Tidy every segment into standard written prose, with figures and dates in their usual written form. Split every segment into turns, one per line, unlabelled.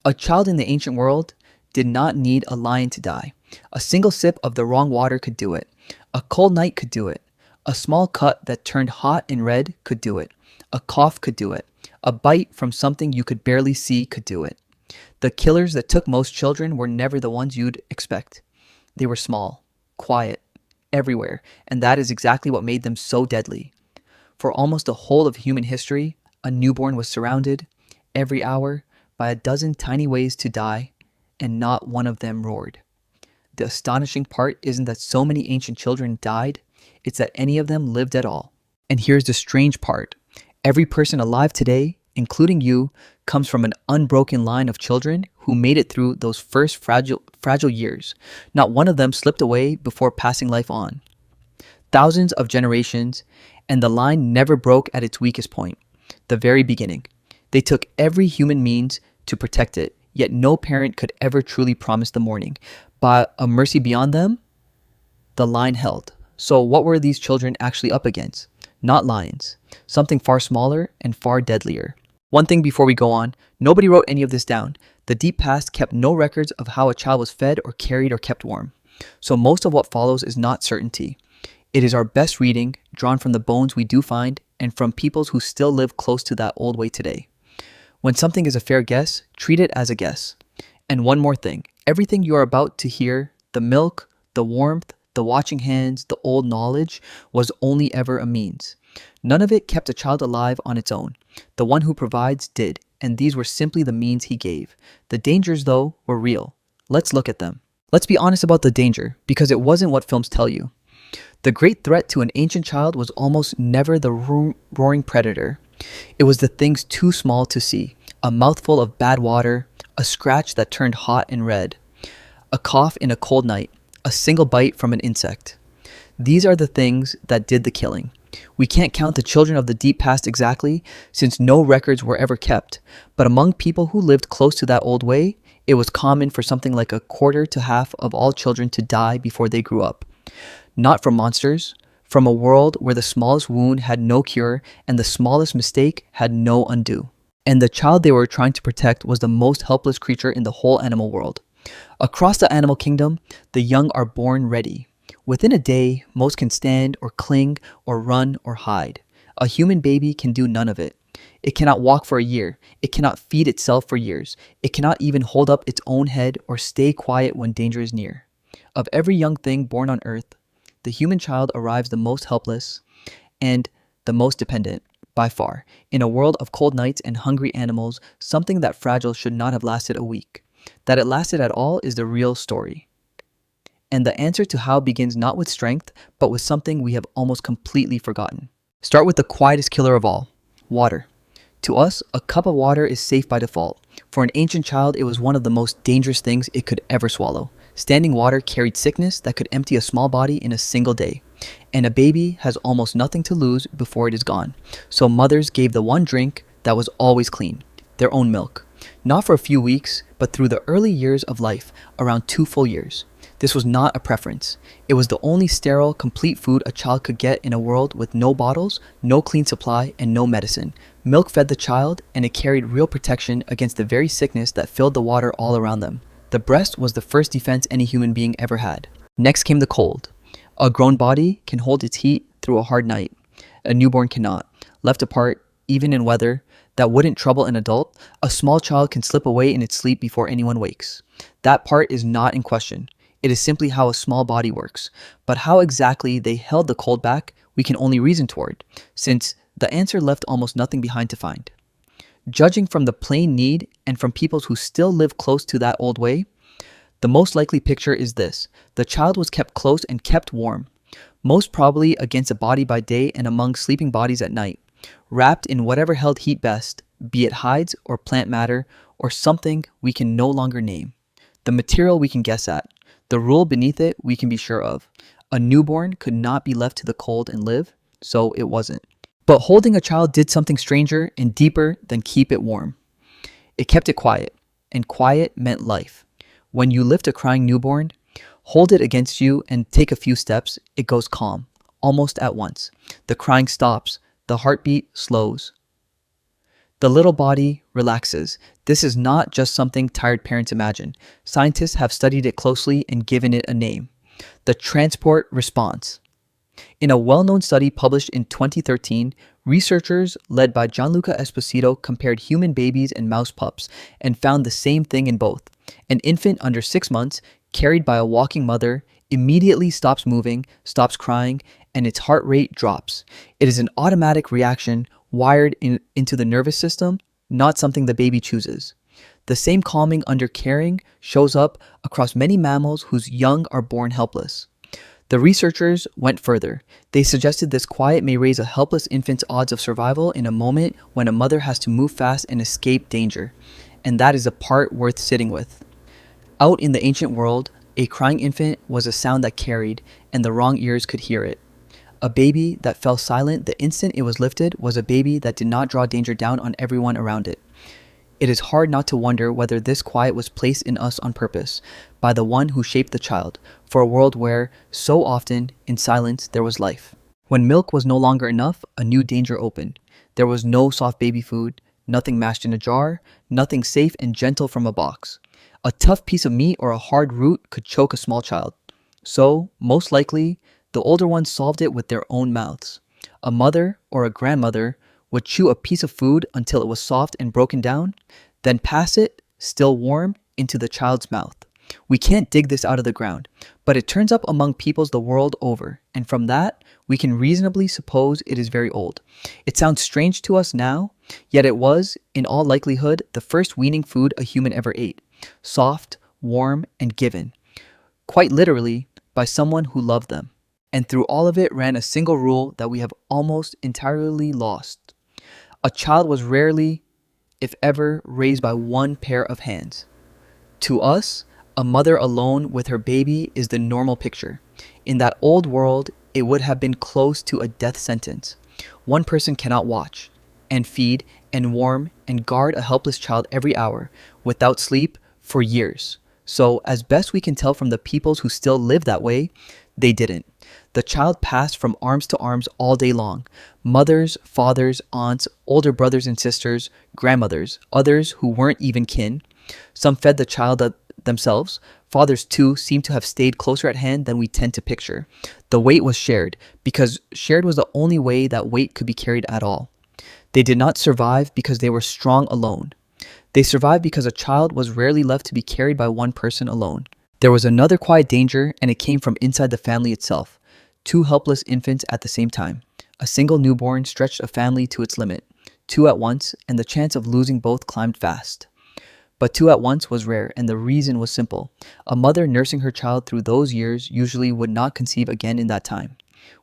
A child in the ancient world did not need a lion to die. A single sip of the wrong water could do it. A cold night could do it. A small cut that turned hot and red could do it. A cough could do it. A bite from something you could barely see could do it. The killers that took most children were never the ones you'd expect. They were small, quiet, everywhere, and that is exactly what made them so deadly. For almost the whole of human history, a newborn was surrounded, every hour, by a dozen tiny ways to die, and not one of them roared. The astonishing part isn't that so many ancient children died, it's that any of them lived at all. And here's the strange part. Every person alive today, including you, comes from an unbroken line of children who made it through those first fragile years. Not one of them slipped away before passing life on. Thousands of generations, and the line never broke at its weakest point, the very beginning. They took every human means to protect it, yet no parent could ever truly promise the morning. By a mercy beyond them, the line held. So what were these children actually up against? Not lions. Something far smaller and far deadlier. One thing before we go on, nobody wrote any of this down. The deep past kept no records of how a child was fed or carried or kept warm. So most of what follows is not certainty. It is our best reading, drawn from the bones we do find, and from peoples who still live close to that old way today. When something is a fair guess, treat it as a guess. And one more thing, everything you are about to hear, the milk, the warmth, the watching hands, the old knowledge, was only ever a means. None of it kept a child alive on its own. The one who provides did, and these were simply the means he gave. The dangers, though, were real. Let's look at them. Let's be honest about the danger, because it wasn't what films tell you. The great threat to an ancient child was almost never the roaring predator. It was the things too small to see. A mouthful of bad water, a scratch that turned hot and red, a cough in a cold night, a single bite from an insect. These are the things that did the killing. We can't count the children of the deep past exactly, since no records were ever kept, but among people who lived close to that old way, it was common for something like a quarter to half of all children to die before they grew up. Not from monsters, from a world where the smallest wound had no cure and the smallest mistake had no undo. And the child they were trying to protect was the most helpless creature in the whole animal world. Across the animal kingdom, the young are born ready. Within a day, most can stand or cling or run or hide. A human baby can do none of it. It cannot walk for a year. It cannot feed itself for years. It cannot even hold up its own head or stay quiet when danger is near. Of every young thing born on earth, the human child arrives the most helpless and the most dependent, by far. In a world of cold nights and hungry animals, something that fragile should not have lasted a week. That it lasted at all is the real story. And the answer to how begins not with strength, but with something we have almost completely forgotten. Start with the quietest killer of all, water. To us, a cup of water is safe by default. For an ancient child, it was one of the most dangerous things it could ever swallow. Standing water carried sickness that could empty a small body in a single day. And a baby has almost nothing to lose before it is gone. So mothers gave the one drink that was always clean, their own milk. Not for a few weeks, but through the early years of life, around 2 full years. This was not a preference. It was the only sterile, complete food a child could get in a world with no bottles, no clean supply, and no medicine. Milk fed the child, and it carried real protection against the very sickness that filled the water all around them. The breast was the first defense any human being ever had. Next came the cold. A grown body can hold its heat through a hard night. A newborn cannot. Left apart, even in weather that wouldn't trouble an adult, a small child can slip away in its sleep before anyone wakes. That part is not in question. It is simply how a small body works. But how exactly they held the cold back, we can only reason toward, since the answer left almost nothing behind to find. Judging from the plain need and from peoples who still live close to that old way, the most likely picture is this. The child was kept close and kept warm, most probably against a body by day and among sleeping bodies at night, wrapped in whatever held heat best, be it hides or plant matter or something we can no longer name. The material we can guess at. The rule beneath it we can be sure of. A newborn could not be left to the cold and live, so it wasn't. But holding a child did something stranger and deeper than keep it warm. It kept it quiet, and quiet meant life. When you lift a crying newborn, hold it against you and take a few steps, it goes calm, almost at once. The crying stops, the heartbeat slows. The little body relaxes. This is not just something tired parents imagine. Scientists have studied it closely and given it a name: the transport response. In a well-known study published in 2013, researchers led by Gianluca Esposito compared human babies and mouse pups and found the same thing in both. An infant under 6 months, carried by a walking mother, immediately stops moving, stops crying, and its heart rate drops. It is an automatic reaction wired into the nervous system, not something the baby chooses. The same calming under caring shows up across many mammals whose young are born helpless. The researchers went further. They suggested this quiet may raise a helpless infant's odds of survival in a moment when a mother has to move fast and escape danger. And that is a part worth sitting with. Out in the ancient world, a crying infant was a sound that carried, and the wrong ears could hear it. A baby that fell silent the instant it was lifted was a baby that did not draw danger down on everyone around it. It is hard not to wonder whether this quiet was placed in us on purpose, by the one who shaped the child, for a world where, so often, in silence, there was life. When milk was no longer enough, a new danger opened. There was no soft baby food, nothing mashed in a jar, nothing safe and gentle from a box. A tough piece of meat or a hard root could choke a small child. So, most likely, the older ones solved it with their own mouths. A mother or a grandmother would chew a piece of food until it was soft and broken down, then pass it, still warm, into the child's mouth. We can't dig this out of the ground, but it turns up among peoples the world over, and from that, we can reasonably suppose it is very old. It sounds strange to us now, yet it was, in all likelihood, the first weaning food a human ever ate. Soft, warm, and given, quite literally, by someone who loved them. And through all of it ran a single rule that we have almost entirely lost. A child was rarely, if ever, raised by one pair of hands. To us, a mother alone with her baby is the normal picture. In that old world, it would have been close to a death sentence. One person cannot watch, and feed, and warm, and guard a helpless child every hour, without sleep, for years. So, as best we can tell from the peoples who still live that way, they didn't. The child passed from arms to arms all day long. Mothers, fathers, aunts, older brothers and sisters, grandmothers, others who weren't even kin. Some fed the child themselves. Fathers, too, seem to have stayed closer at hand than we tend to picture. The weight was shared, because shared was the only way that weight could be carried at all. They did not survive because they were strong alone. They survived because a child was rarely left to be carried by one person alone. There was another quiet danger, and it came from inside the family itself. Two helpless infants at the same time. A single newborn stretched a family to its limit. Two at once, and the chance of losing both climbed fast. But two at once was rare, and the reason was simple. A mother nursing her child through those years usually would not conceive again in that time.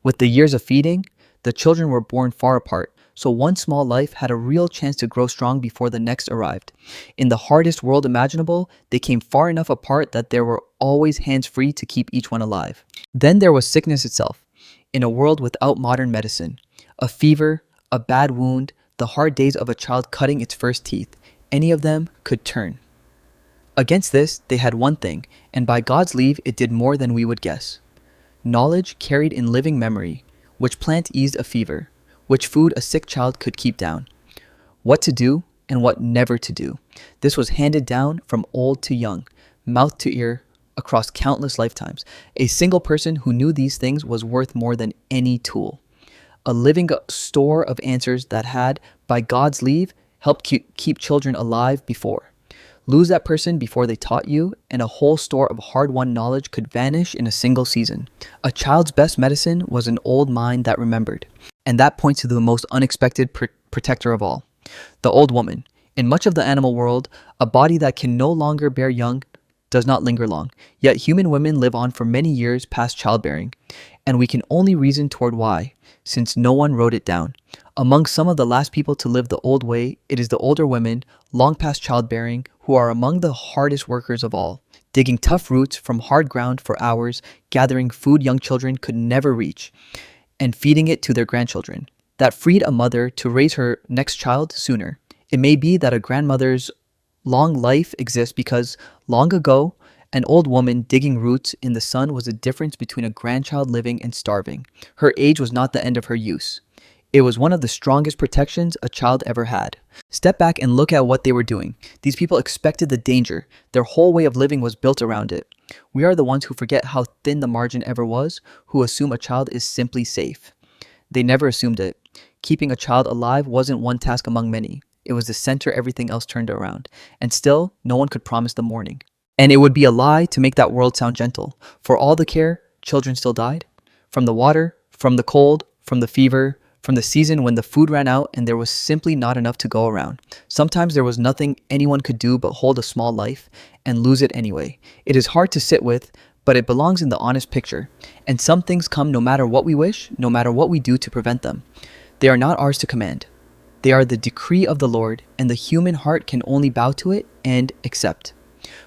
With the years of feeding, the children were born far apart, so one small life had a real chance to grow strong before the next arrived. In the hardest world imaginable, they came far enough apart that there were always hands free to keep each one alive. Then there was sickness itself. In a world without modern medicine, a fever, a bad wound, the hard days of a child cutting its first teeth, any of them could turn. Against this, they had one thing, and by God's leave, it did more than we would guess. Knowledge carried in living memory, which plant eased a fever, which food a sick child could keep down. What to do and what never to do. This was handed down from old to young, mouth to ear, across countless lifetimes. A single person who knew these things was worth more than any tool. A living store of answers that had, by God's leave, helped keep children alive before. Lose that person before they taught you, and a whole store of hard-won knowledge could vanish in a single season. A child's best medicine was an old mind that remembered. And that points to the most unexpected protector of all. The old woman. In much of the animal world, a body that can no longer bear young does not linger long. Yet human women live on for many years past childbearing. And we can only reason toward why, since no one wrote it down. Among some of the last people to live the old way, it is the older women, long past childbearing, who are among the hardest workers of all, digging tough roots from hard ground for hours, gathering food young children could never reach, and feeding it to their grandchildren. That freed a mother to raise her next child sooner. It may be that a grandmother's long life exists because, long ago, an old woman digging roots in the sun was the difference between a grandchild living and starving. Her age was not the end of her use. It was one of the strongest protections a child ever had. Step back and look at what they were doing. These people expected the danger. Their whole way of living was built around it. We are the ones who forget how thin the margin ever was, who assume a child is simply safe. They never assumed it. Keeping a child alive wasn't one task among many. It was the center everything else turned around. And still, no one could promise the morning. And it would be a lie to make that world sound gentle. For all the care, children still died. From the water, from the cold, from the fever, from the season when the food ran out and there was simply not enough to go around. Sometimes there was nothing anyone could do but hold a small life and lose it anyway. It is hard to sit with, but it belongs in the honest picture. And some things come no matter what we wish, no matter what we do to prevent them. They are not ours to command. They are the decree of the Lord, and the human heart can only bow to it and accept.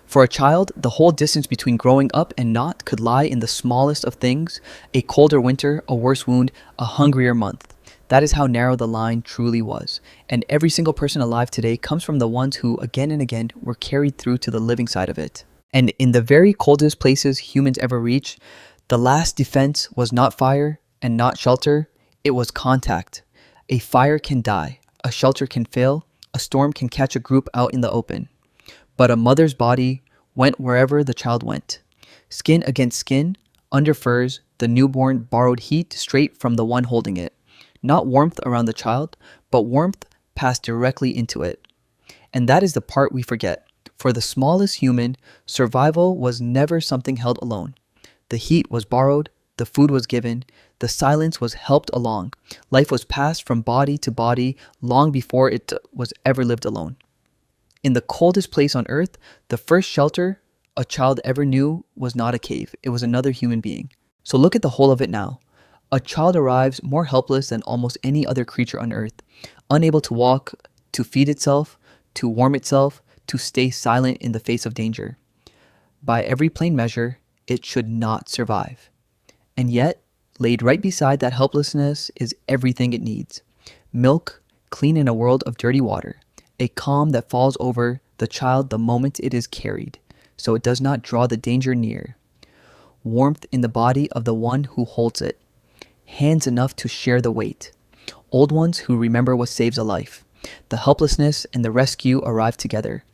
For a child, the whole distance between growing up and not could lie in the smallest of things: a colder winter, a worse wound, a hungrier month. That is how narrow the line truly was. And every single person alive today comes from the ones who, again and again, were carried through to the living side of it. And in the very coldest places humans ever reached, the last defense was not fire and not shelter, it was contact. A fire can die, a shelter can fail, a storm can catch a group out in the open. But a mother's body went wherever the child went. Skin against skin, under furs, the newborn borrowed heat straight from the one holding it. Not warmth around the child, but warmth passed directly into it. And that is the part we forget. For the smallest human, survival was never something held alone. The heat was borrowed, the food was given, the silence was helped along. Life was passed from body to body long before it was ever lived alone. In the coldest place on earth, the first shelter a child ever knew was not a cave. It was another human being. So look at the whole of it now. A child arrives more helpless than almost any other creature on earth, unable to walk, to feed itself, to warm itself, to stay silent in the face of danger. By every plain measure, it should not survive. And yet, laid right beside that helplessness is everything it needs. Milk, clean in a world of dirty water. A calm that falls over the child the moment it is carried, so it does not draw the danger near. Warmth in the body of the one who holds it. Hands enough to share the weight. Old ones who remember what saves a life. The helplessness and the rescue arrive together,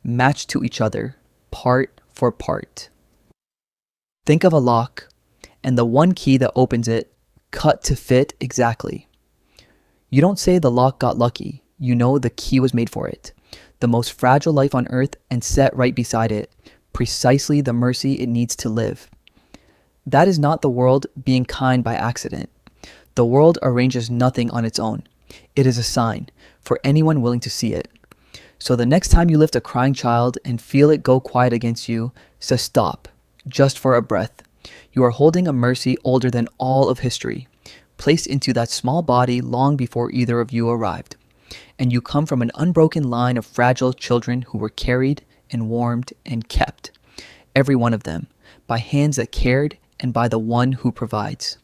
matched to each other, part for part. Think of a lock, and the one key that opens it, cut to fit exactly. You don't say the lock got lucky. You know the key was made for it. The most fragile life on earth, and set right beside it, precisely the mercy it needs to live. That is not the world being kind by accident. The world arranges nothing on its own. It is a sign for anyone willing to see it. So the next time you lift a crying child and feel it go quiet against you, say stop, just for a breath. You are holding a mercy older than all of history, placed into that small body long before either of you arrived. And you come from an unbroken line of fragile children who were carried and warmed and kept, every one of them, by hands that cared and by the one who provides.